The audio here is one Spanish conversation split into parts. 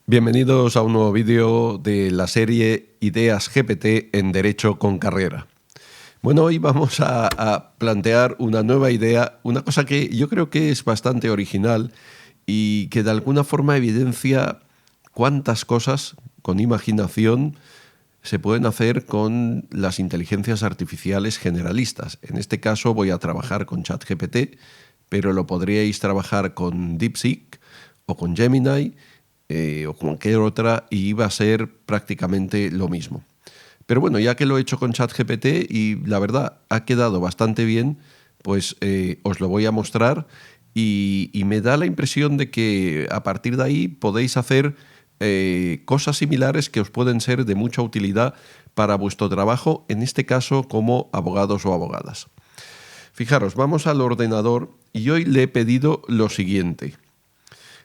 Bienvenidos a un nuevo vídeo de la serie Ideas GPT en Derecho con Carrera. Bueno, hoy vamos a plantear una nueva idea, una cosa que yo creo que es bastante original y que de alguna forma evidencia cuántas cosas con imaginación se pueden hacer con las inteligencias artificiales generalistas. En este caso voy a trabajar con ChatGPT, pero lo podríais trabajar con DeepSeek o con Gemini o cualquier otra y va a ser prácticamente lo mismo. Pero bueno, ya que lo he hecho con ChatGPT y la verdad ha quedado bastante bien, pues os lo voy a mostrar y me da la impresión de que a partir de ahí podéis hacer cosas similares que os pueden ser de mucha utilidad para vuestro trabajo, en este caso como abogados o abogadas. Fijaros, vamos al ordenador y hoy le he pedido lo siguiente.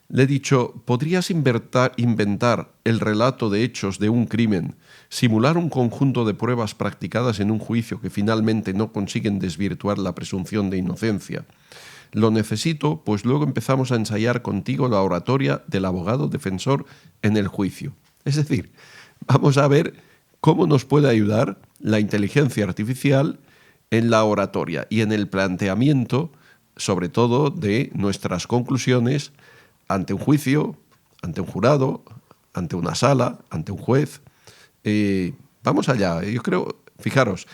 Le he dicho, ¿podrías inventar el relato de hechos de un crimen, simular un conjunto de pruebas practicadas en un juicio que finalmente no consiguen desvirtuar la presunción de inocencia? Lo necesito, pues luego empezamos a ensayar contigo la oratoria del abogado defensor en el juicio. Es decir, vamos a ver cómo nos puede ayudar la inteligencia artificial en la oratoria y en el planteamiento, sobre todo, de nuestras conclusiones ante un juicio, ante un jurado, ante una sala, ante un juez. Vamos allá. Yo creo, fijaros,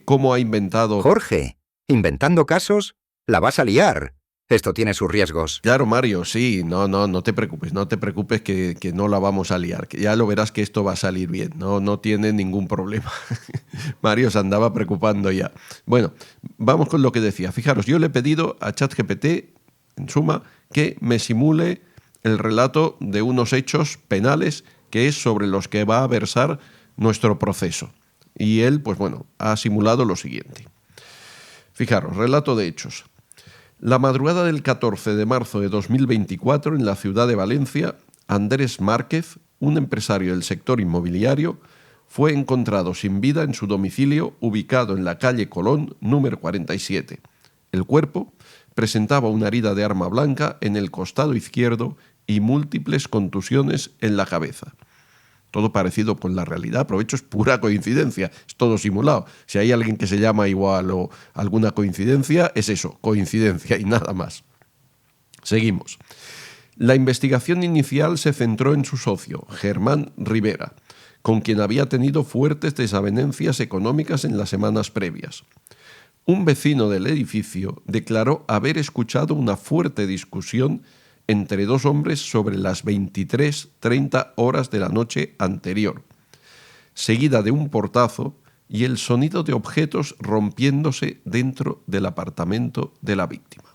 cómo ha inventado... Jorge, ¿inventando casos? La vas a liar. Esto tiene sus riesgos. Claro, Mario, sí, no te preocupes que no la vamos a liar, que ya lo verás que esto va a salir bien, no tiene ningún problema. Mario se andaba preocupando ya. Bueno, vamos con lo que decía. Fijaros, yo le he pedido a ChatGPT, en suma, que me simule el relato de unos hechos penales que es sobre los que va a versar nuestro proceso. Y él, pues bueno, ha simulado lo siguiente. Fijaros, relato de hechos. La madrugada del 14 de marzo de 2024, en la ciudad de Valencia, Andrés Márquez, un empresario del sector inmobiliario, fue encontrado sin vida en su domicilio ubicado en la calle Colón, número 47. El cuerpo presentaba una herida de arma blanca en el costado izquierdo y múltiples contusiones en la cabeza. Todo parecido con la realidad, aprovecho, es pura coincidencia, es todo simulado. Si hay alguien que se llama igual o alguna coincidencia, es eso, coincidencia y nada más. Seguimos. La investigación inicial se centró en su socio, Germán Rivera, con quien había tenido fuertes desavenencias económicas en las semanas previas. Un vecino del edificio declaró haber escuchado una fuerte discusión entre dos hombres sobre las 23:30 horas de la noche anterior, seguida de un portazo y el sonido de objetos rompiéndose dentro del apartamento de la víctima.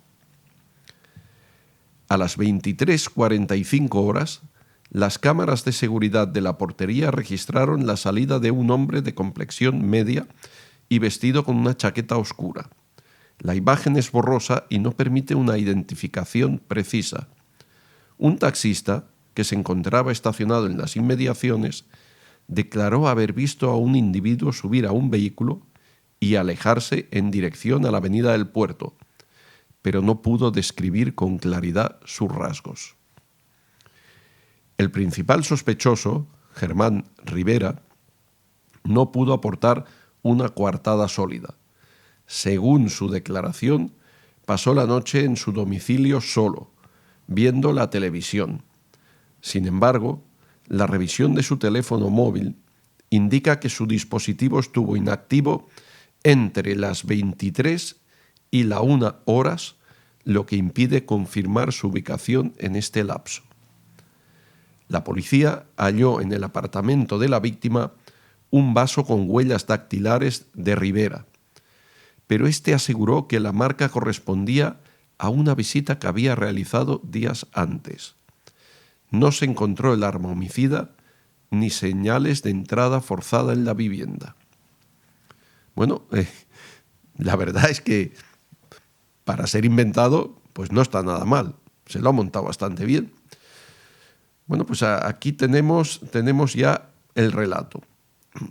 A las 23:45 horas, las cámaras de seguridad de la portería registraron la salida de un hombre de complexión media y vestido con una chaqueta oscura. La imagen es borrosa y no permite una identificación precisa. Un taxista, que se encontraba estacionado en las inmediaciones, declaró haber visto a un individuo subir a un vehículo y alejarse en dirección a la avenida del Puerto, pero no pudo describir con claridad sus rasgos. El principal sospechoso, Germán Rivera, no pudo aportar una coartada sólida. Según su declaración, pasó la noche en su domicilio solo, viendo la televisión. Sin embargo, la revisión de su teléfono móvil indica que su dispositivo estuvo inactivo entre las 23 y la 1 horas, lo que impide confirmar su ubicación en este lapso. La policía halló en el apartamento de la víctima un vaso con huellas dactilares de Rivera, pero este aseguró que la marca correspondía a una visita que había realizado días antes. No se encontró el arma homicida ni señales de entrada forzada en la vivienda. Bueno, la verdad es que para ser inventado, pues no está nada mal. Se lo ha montado bastante bien. Bueno, pues aquí tenemos ya el relato.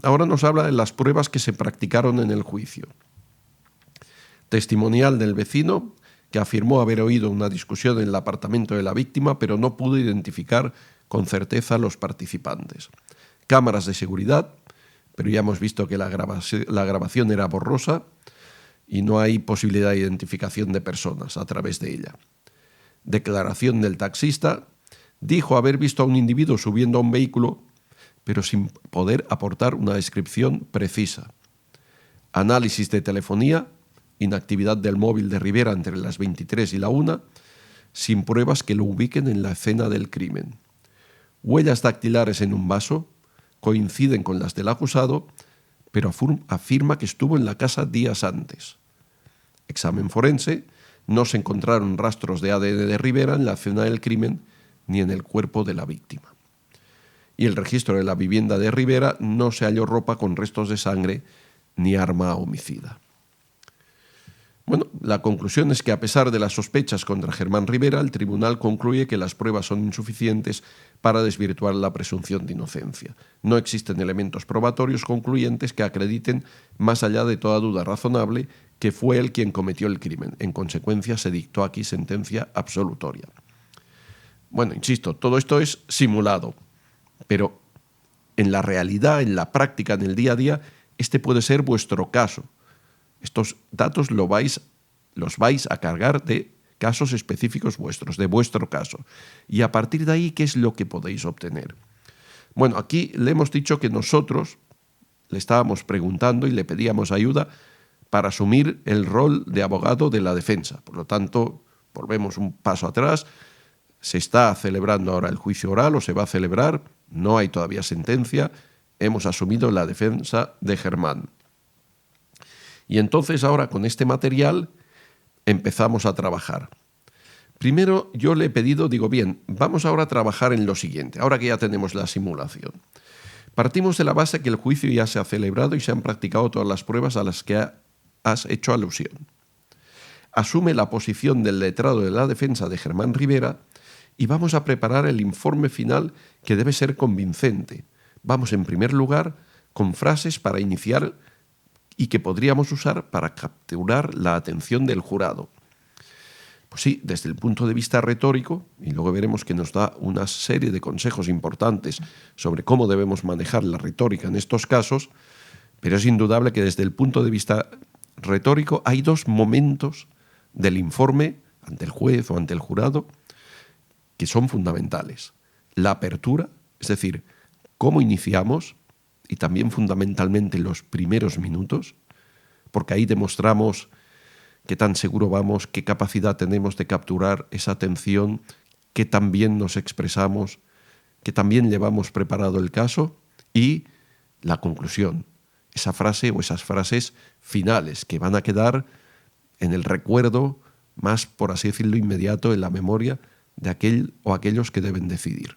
Ahora nos habla de las pruebas que se practicaron en el juicio. Testimonial del vecino, que afirmó haber oído una discusión en el apartamento de la víctima, pero no pudo identificar con certeza a los participantes. Cámaras de seguridad, pero ya hemos visto que la grabación era borrosa y no hay posibilidad de identificación de personas a través de ella. Declaración del taxista: dijo haber visto a un individuo subiendo a un vehículo, pero sin poder aportar una descripción precisa. Análisis de telefonía: inactividad del móvil de Rivera entre las 23 y la 1, sin pruebas que lo ubiquen en la escena del crimen. Huellas dactilares en un vaso coinciden con las del acusado, pero afirma que estuvo en la casa días antes. Examen forense: no se encontraron rastros de ADN de Rivera en la escena del crimen ni en el cuerpo de la víctima. Y el registro de la vivienda de Rivera: no se halló ropa con restos de sangre ni arma homicida. Bueno, la conclusión es que a pesar de las sospechas contra Germán Rivera, el tribunal concluye que las pruebas son insuficientes para desvirtuar la presunción de inocencia. No existen elementos probatorios concluyentes que acrediten, más allá de toda duda razonable, que fue él quien cometió el crimen. En consecuencia, se dictó aquí sentencia absolutoria. Bueno, insisto, todo esto es simulado, pero en la realidad, en la práctica, en el día a día, este puede ser vuestro caso. Estos datos los vais a cargar de casos específicos vuestros, de vuestro caso. Y a partir de ahí, ¿qué es lo que podéis obtener? Bueno, aquí le hemos dicho que nosotros le estábamos preguntando y le pedíamos ayuda para asumir el rol de abogado de la defensa. Por lo tanto, volvemos un paso atrás. Se está celebrando ahora el juicio oral, o se va a celebrar. No hay todavía sentencia. Hemos asumido la defensa de Germán. Y entonces ahora con este material empezamos a trabajar. Primero yo le he pedido, digo, bien, vamos ahora a trabajar en lo siguiente, ahora que ya tenemos la simulación. Partimos de la base que el juicio ya se ha celebrado y se han practicado todas las pruebas a las que has hecho alusión. Asume la posición del letrado de la defensa de Germán Rivera y vamos a preparar el informe final, que debe ser convincente. Vamos, en primer lugar, con frases para iniciar y que podríamos usar para capturar la atención del jurado. Pues sí, desde el punto de vista retórico, y luego veremos que nos da una serie de consejos importantes sobre cómo debemos manejar la retórica en estos casos, pero es indudable que desde el punto de vista retórico hay dos momentos del informe ante el juez o ante el jurado que son fundamentales. La apertura, es decir, cómo iniciamos, y también fundamentalmente los primeros minutos, porque ahí demostramos qué tan seguro vamos, qué capacidad tenemos de capturar esa atención, qué tan bien nos expresamos, qué tan bien llevamos preparado el caso, y la conclusión, esa frase o esas frases finales que van a quedar en el recuerdo más, por así decirlo, inmediato, en la memoria de aquel o aquellos que deben decidir.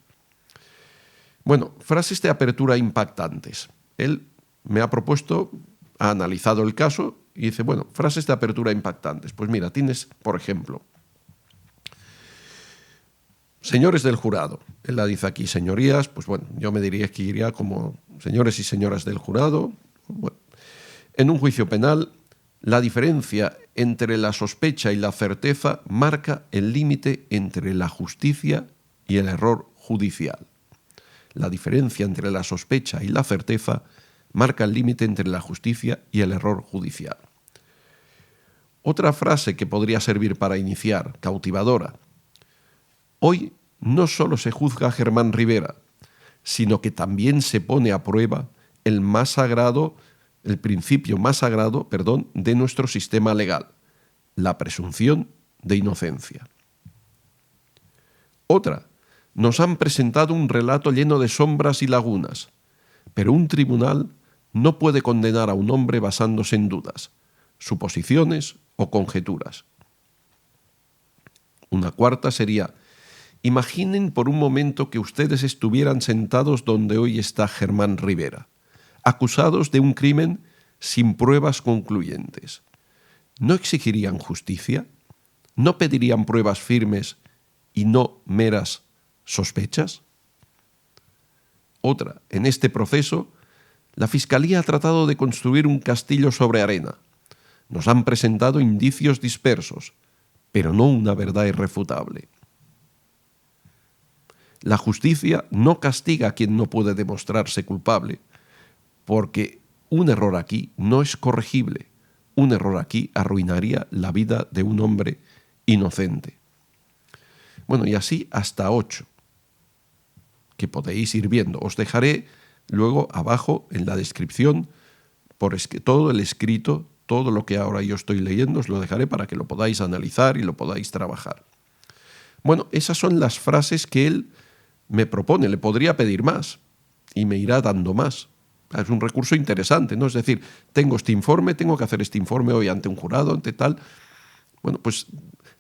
Bueno, frases de apertura impactantes. Él me ha propuesto, ha analizado el caso y dice, bueno, frases de apertura impactantes. Pues mira, tienes, por ejemplo, señores del jurado. Él la dice aquí, señorías, pues bueno, yo me diría que iría como señores y señoras del jurado. Bueno, en un juicio penal, la diferencia entre la sospecha y la certeza marca el límite entre la justicia y el error judicial. La diferencia entre la sospecha y la certeza marca el límite entre la justicia y el error judicial. Otra frase que podría servir para iniciar, cautivadora. Hoy no solo se juzga a Germán Rivera, sino que también se pone a prueba el principio más sagrado, de nuestro sistema legal, la presunción de inocencia. Otra. Nos han presentado un relato lleno de sombras y lagunas, pero un tribunal no puede condenar a un hombre basándose en dudas, suposiciones o conjeturas. Una cuarta sería, imaginen por un momento que ustedes estuvieran sentados donde hoy está Germán Rivera, acusados de un crimen sin pruebas concluyentes. ¿No exigirían justicia? ¿No pedirían pruebas firmes y no meras sospechas? Otra, en este proceso, la Fiscalía ha tratado de construir un castillo sobre arena. Nos han presentado indicios dispersos, pero no una verdad irrefutable. La justicia no castiga a quien no puede demostrarse culpable, porque un error aquí no es corregible. Un error aquí arruinaría la vida de un hombre inocente. Bueno, y así hasta 8, que podéis ir viendo. Os dejaré luego abajo en la descripción todo el escrito, todo lo que ahora yo estoy leyendo, os lo dejaré para que lo podáis analizar y lo podáis trabajar. Bueno, esas son las frases que él me propone. Le podría pedir más y me irá dando más. Es un recurso interesante, ¿no? Es decir, tengo este informe, tengo que hacer este informe hoy ante un jurado, ante tal. Bueno, pues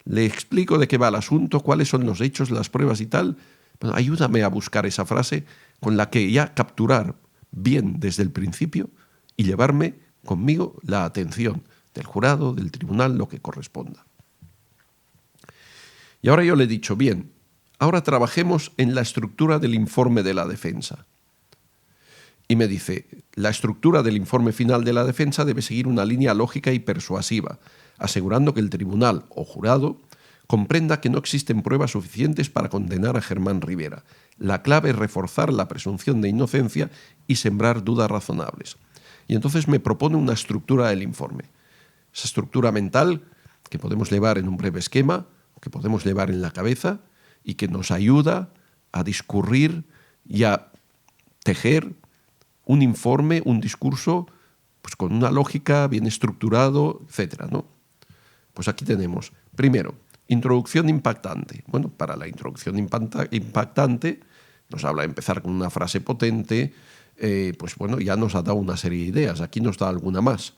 le explico de qué va el asunto, cuáles son los hechos, las pruebas y tal. Bueno, ayúdame a buscar esa frase con la que ya capturar bien desde el principio y llevarme conmigo la atención del jurado, del tribunal, lo que corresponda. Y ahora yo le he dicho, bien, ahora trabajemos en la estructura del informe de la defensa. Y me dice, la estructura del informe final de la defensa debe seguir una línea lógica y persuasiva, asegurando que el tribunal o jurado comprenda que no existen pruebas suficientes para condenar a Germán Rivera. La clave es reforzar la presunción de inocencia y sembrar dudas razonables. Y entonces me propone una estructura del informe. Esa estructura mental que podemos llevar en un breve esquema, o que podemos llevar en la cabeza, y que nos ayuda a discurrir y a tejer un informe, un discurso, pues con una lógica bien estructurado, etcétera, ¿no? Pues aquí tenemos, primero, introducción impactante. Bueno, para la introducción impactante nos habla de empezar con una frase potente, pues bueno, ya nos ha dado una serie de ideas, aquí nos da alguna más.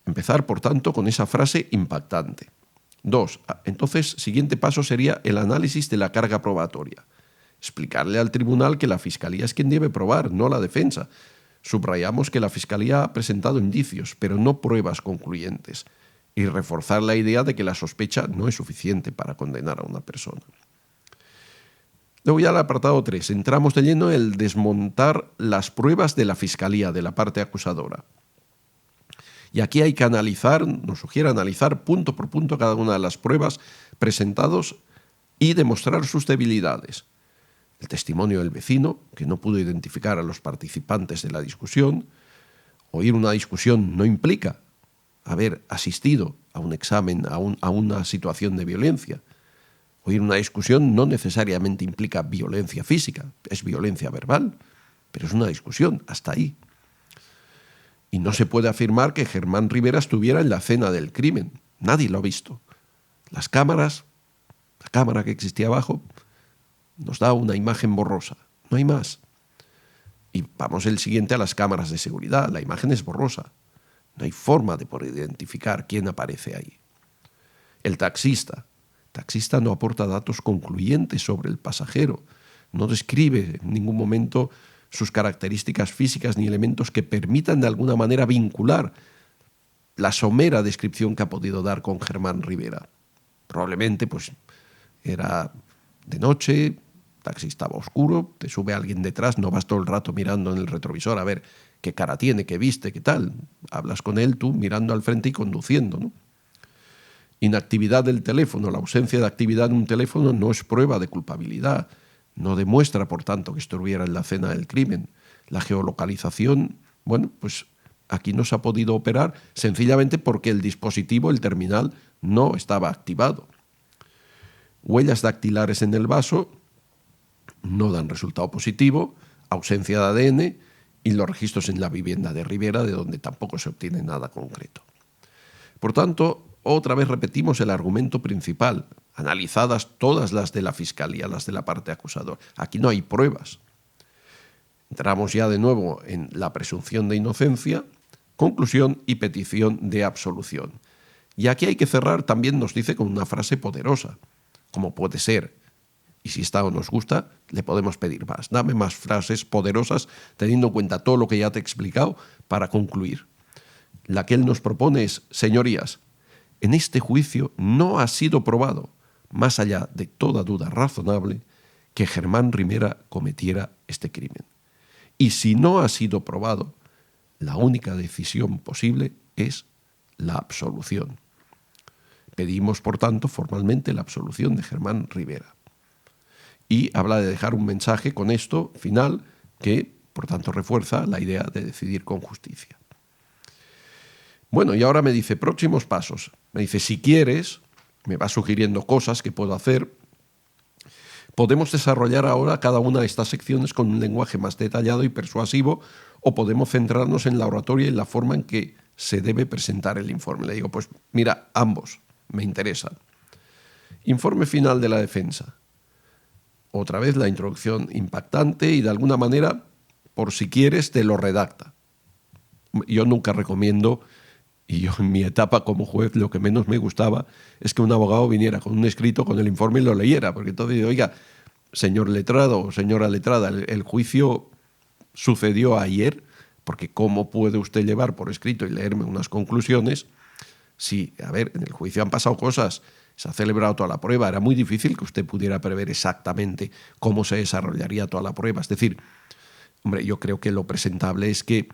Empezar, por tanto, con esa frase impactante. 2. Entonces, siguiente paso sería el análisis de la carga probatoria. Explicarle al tribunal que la Fiscalía es quien debe probar, no la defensa. Subrayamos que la Fiscalía ha presentado indicios, pero no pruebas concluyentes. Y reforzar la idea de que la sospecha no es suficiente para condenar a una persona. Luego ya al apartado 3, entramos de lleno en el desmontar las pruebas de la Fiscalía, de la parte acusadora. Y aquí hay que analizar, nos sugiere analizar punto por punto cada una de las pruebas presentadas y demostrar sus debilidades. El testimonio del vecino, que no pudo identificar a los participantes de la discusión. Oír una discusión no implica haber asistido a un examen, a una situación de violencia. Oír una discusión no necesariamente implica violencia física, es violencia verbal, pero es una discusión, hasta ahí. Y no se puede afirmar que Germán Rivera estuviera en la escena del crimen. Nadie lo ha visto. Las cámaras, la cámara que existía abajo, nos da una imagen borrosa. No hay más. Y vamos el siguiente a las cámaras de seguridad. La imagen es borrosa. No hay forma de poder identificar quién aparece ahí. El taxista no aporta datos concluyentes sobre el pasajero. No describe en ningún momento sus características físicas ni elementos que permitan de alguna manera vincular la somera descripción que ha podido dar con Germán Rivera. Probablemente pues era de noche, el taxi estaba oscuro, te sube alguien detrás, no vas todo el rato mirando en el retrovisor a ver qué cara tiene, qué viste, qué tal. Hablas con él tú mirando al frente y conduciendo, ¿no? Inactividad del teléfono, la ausencia de actividad en un teléfono no es prueba de culpabilidad. No demuestra, por tanto, que estuviera en la escena del crimen. La geolocalización, bueno, pues aquí no se ha podido operar sencillamente porque el dispositivo, el terminal, no estaba activado. Huellas dactilares en el vaso no dan resultado positivo, ausencia de ADN y los registros en la vivienda de Rivera, de donde tampoco se obtiene nada concreto. Por tanto, otra vez repetimos el argumento principal, analizadas todas las de la Fiscalía, las de la parte acusadora. Aquí no hay pruebas. Entramos ya de nuevo en la presunción de inocencia, conclusión y petición de absolución. Y aquí hay que cerrar, también nos dice, con una frase poderosa, como puede ser, y si esta nos gusta, le podemos pedir más. Dame más frases poderosas, teniendo en cuenta todo lo que ya te he explicado, para concluir. La que él nos propone es, señorías, en este juicio no ha sido probado, más allá de toda duda razonable, que Germán Rivera cometiera este crimen. Y si no ha sido probado, la única decisión posible es la absolución. Pedimos, por tanto, formalmente la absolución de Germán Rivera. Y habla de dejar un mensaje con esto final que, por tanto, refuerza la idea de decidir con justicia. Bueno, y ahora me dice próximos pasos. Me dice, si quieres, me va sugiriendo cosas que puedo hacer. Podemos desarrollar ahora cada una de estas secciones con un lenguaje más detallado y persuasivo, o podemos centrarnos en la oratoria y en la forma en que se debe presentar el informe. Le digo, pues mira, ambos me interesan. Informe final de la defensa. Otra vez la introducción impactante y de alguna manera, por si quieres, te lo redacta. Yo nunca recomiendo, y yo en mi etapa como juez lo que menos me gustaba es que un abogado viniera con un escrito, con el informe y lo leyera, porque entonces, oiga, señor letrado o señora letrada, el juicio sucedió ayer, porque ¿cómo puede usted llevar por escrito y leerme unas conclusiones? Sí, a ver, en el juicio han pasado cosas, se ha celebrado toda la prueba, era muy difícil que usted pudiera prever exactamente cómo se desarrollaría toda la prueba. Es decir, hombre, yo creo que lo presentable es que,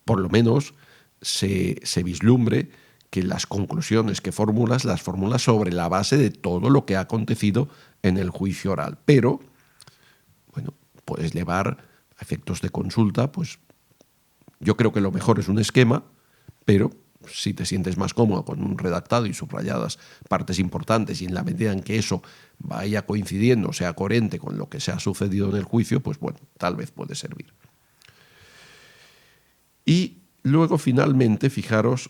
por lo menos, se vislumbre que las conclusiones que formulas, las formulas sobre la base de todo lo que ha acontecido en el juicio oral. Pero, bueno, puedes llevar a efectos de consulta, pues yo creo que lo mejor es un esquema, pero si te sientes más cómodo con un redactado y subrayadas partes importantes y en la medida en que eso vaya coincidiendo, sea coherente con lo que se ha sucedido en el juicio, pues bueno, tal vez puede servir. Y luego finalmente, fijaros,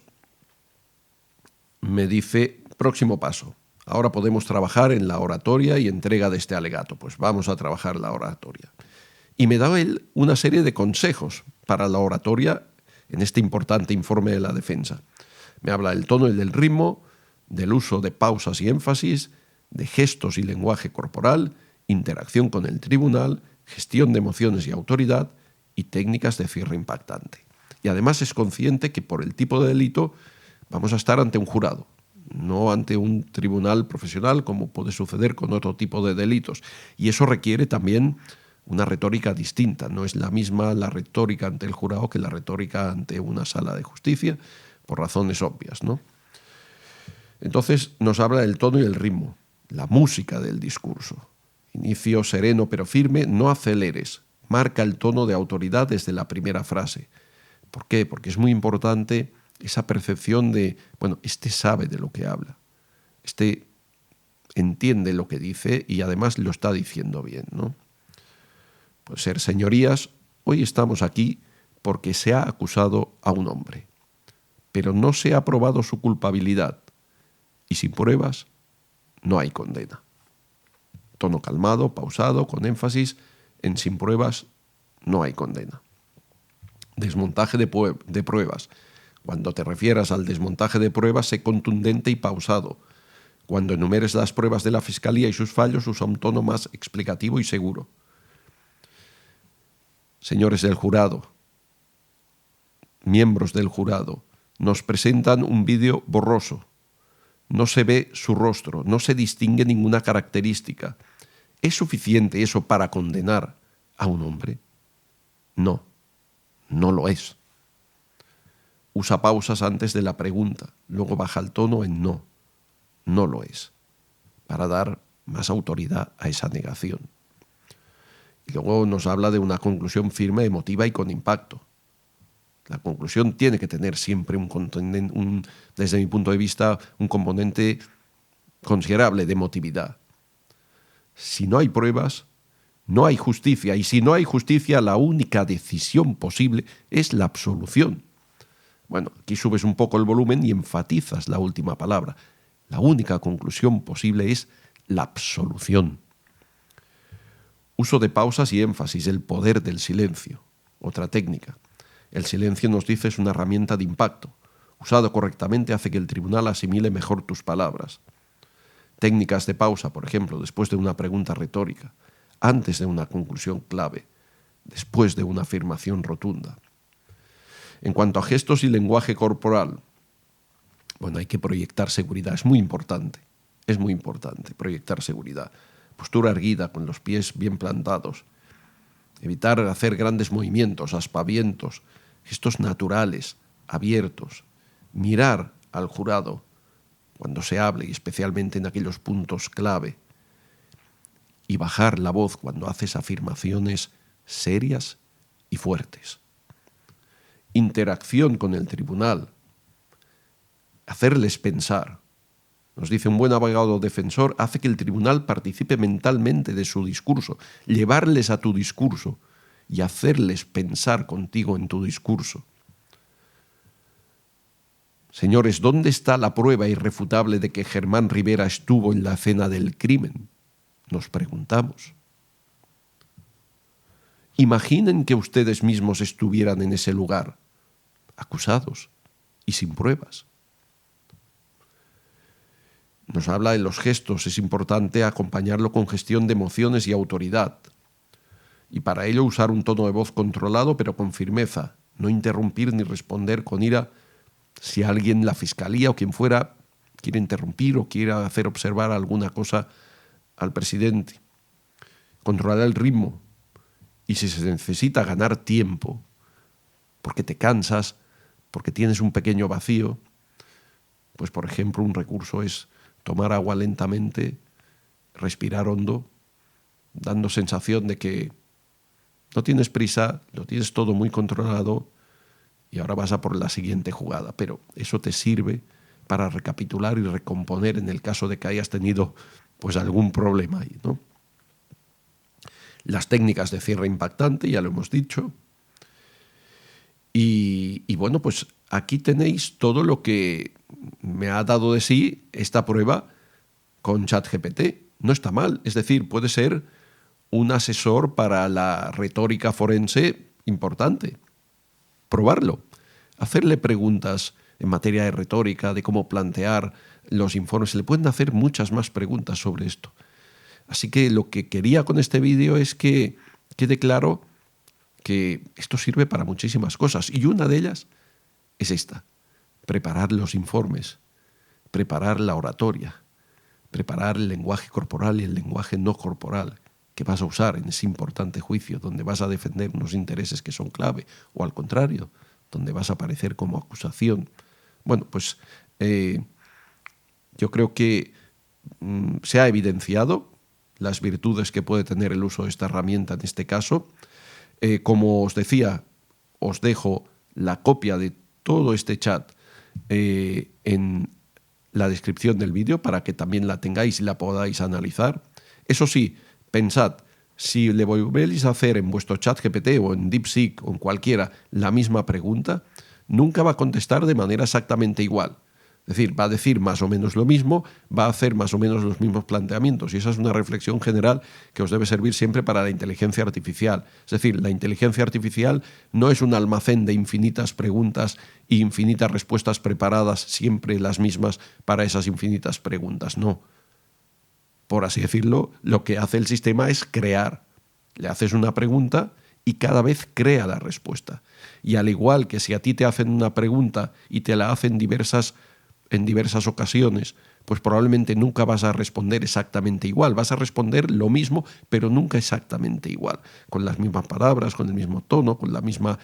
me dice, próximo paso. Ahora podemos trabajar en la oratoria y entrega de este alegato. Pues vamos a trabajar la oratoria. Y me da él una serie de consejos para la oratoria en este importante informe de la defensa. Me habla del tono y del ritmo, del uso de pausas y énfasis, de gestos y lenguaje corporal, interacción con el tribunal, gestión de emociones y autoridad y técnicas de cierre impactante. Y además es consciente que por el tipo de delito vamos a estar ante un jurado, no ante un tribunal profesional como puede suceder con otro tipo de delitos. Y eso requiere también una retórica distinta. No es la misma la retórica ante el jurado que la retórica ante una sala de justicia, por razones obvias, ¿no? Entonces nos habla del tono y el ritmo, la música del discurso. Inicio sereno pero firme, no aceleres. Marca el tono de autoridad desde la primera frase. ¿Por qué? Porque es muy importante esa percepción de, bueno, este sabe de lo que habla, este entiende lo que dice y además lo está diciendo bien, ¿no? Puede ser, señorías, hoy estamos aquí porque se ha acusado a un hombre, pero no se ha probado su culpabilidad y sin pruebas no hay condena. Tono calmado, pausado, con énfasis en sin pruebas no hay condena. Desmontaje de pruebas. Cuando te refieras al desmontaje de pruebas, sé contundente y pausado. Cuando enumeres las pruebas de la Fiscalía y sus fallos, usa un tono más explicativo y seguro. Señores del jurado, miembros del jurado, nos presentan un vídeo borroso. No se ve su rostro, no se distingue ninguna característica. ¿Es suficiente eso para condenar a un hombre? No, no lo es. Usa pausas antes de la pregunta, luego baja el tono en no, no lo es, para dar más autoridad a esa negación. Y luego nos habla de una conclusión firme, emotiva y con impacto. La conclusión tiene que tener siempre desde mi punto de vista, un componente considerable de emotividad. Si no hay pruebas, no hay justicia, y si no hay justicia, la única decisión posible es la absolución. Bueno, aquí subes un poco el volumen y enfatizas la última palabra. La única conclusión posible es la absolución. Uso de pausas y énfasis, el poder del silencio. Otra técnica. El silencio, nos dice, es una herramienta de impacto. Usado correctamente hace que el tribunal asimile mejor tus palabras. Técnicas de pausa, por ejemplo, después de una pregunta retórica, antes de una conclusión clave, después de una afirmación rotunda. En cuanto a gestos y lenguaje corporal, bueno, hay que proyectar seguridad, es muy importante proyectar seguridad. Postura erguida, con los pies bien plantados. Evitar hacer grandes movimientos, aspavientos, gestos naturales, abiertos. Mirar al jurado cuando se hable, y especialmente en aquellos puntos clave, y bajar la voz cuando haces afirmaciones serias y fuertes. Interacción con el tribunal. Hacerles pensar. Nos dice un buen abogado defensor, hace que el tribunal participe mentalmente de su discurso, llevarles a tu discurso y hacerles pensar contigo en tu discurso. Señores, ¿dónde está la prueba irrefutable de que Germán Rivera estuvo en la escena del crimen? Nos preguntamos. Imaginen que ustedes mismos estuvieran en ese lugar, acusados y sin pruebas. Nos habla de los gestos, es importante acompañarlo con gestión de emociones y autoridad. Y para ello usar un tono de voz controlado pero con firmeza, no interrumpir ni responder con ira si alguien, la fiscalía o quien fuera, quiere interrumpir o quiere hacer observar alguna cosa al presidente. Controlar el ritmo. Y si se necesita ganar tiempo, porque te cansas, porque tienes un pequeño vacío, pues por ejemplo un recurso es tomar agua lentamente, respirar hondo, dando sensación de que no tienes prisa, lo tienes todo muy controlado y ahora vas a por la siguiente jugada. Pero eso te sirve para recapitular y recomponer en el caso de que hayas tenido pues algún problema ahí, ¿no? Las técnicas de cierre impactante, ya lo hemos dicho. Y bueno, pues aquí tenéis todo lo que me ha dado de sí esta prueba con ChatGPT. No está mal, es decir, puede ser un asesor para la retórica forense importante. Probarlo, hacerle preguntas en materia de retórica, de cómo plantear los informes. Se le pueden hacer muchas más preguntas sobre esto. Así que lo que quería con este vídeo es que quede claro que esto sirve para muchísimas cosas. Y una de ellas es esta: preparar los informes, preparar la oratoria, preparar el lenguaje corporal y el lenguaje no corporal que vas a usar en ese importante juicio, donde vas a defender unos intereses que son clave, o al contrario, donde vas a aparecer como acusación. Bueno, pues yo creo que se ha evidenciado las virtudes que puede tener el uso de esta herramienta en este caso. Como os decía, os dejo la copia de todo este chat en la descripción del vídeo para que también la tengáis y la podáis analizar. Eso sí, pensad, si le volvéis a hacer en vuestro ChatGPT o en DeepSeek o en cualquiera la misma pregunta, nunca va a contestar de manera exactamente igual. Es decir, va a decir más o menos lo mismo, va a hacer más o menos los mismos planteamientos. Y esa es una reflexión general que os debe servir siempre para la inteligencia artificial. Es decir, la inteligencia artificial no es un almacén de infinitas preguntas e infinitas respuestas preparadas, siempre las mismas para esas infinitas preguntas. No. Por así decirlo, lo que hace el sistema es crear. Le haces una pregunta y cada vez crea la respuesta. Y al igual que si a ti te hacen una pregunta y te la hacen en diversas ocasiones, pues probablemente nunca vas a responder exactamente igual. Vas a responder lo mismo, pero nunca exactamente igual. Con las mismas palabras, con el mismo tono, con la misma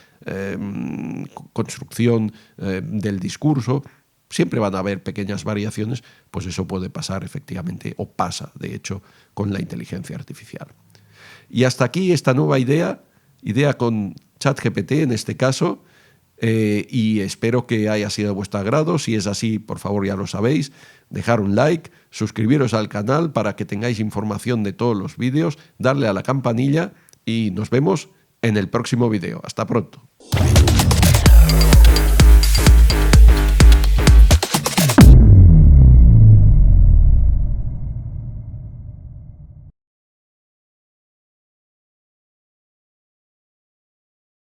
construcción del discurso. Siempre van a haber pequeñas variaciones, pues eso puede pasar efectivamente, o pasa, de hecho, con la inteligencia artificial. Y hasta aquí esta nueva idea con ChatGPT en este caso, y espero que haya sido de vuestro agrado. Si es así, por favor, ya lo sabéis, dejar un like, suscribiros al canal para que tengáis información de todos los vídeos, darle a la campanilla y nos vemos en el próximo vídeo. Hasta pronto.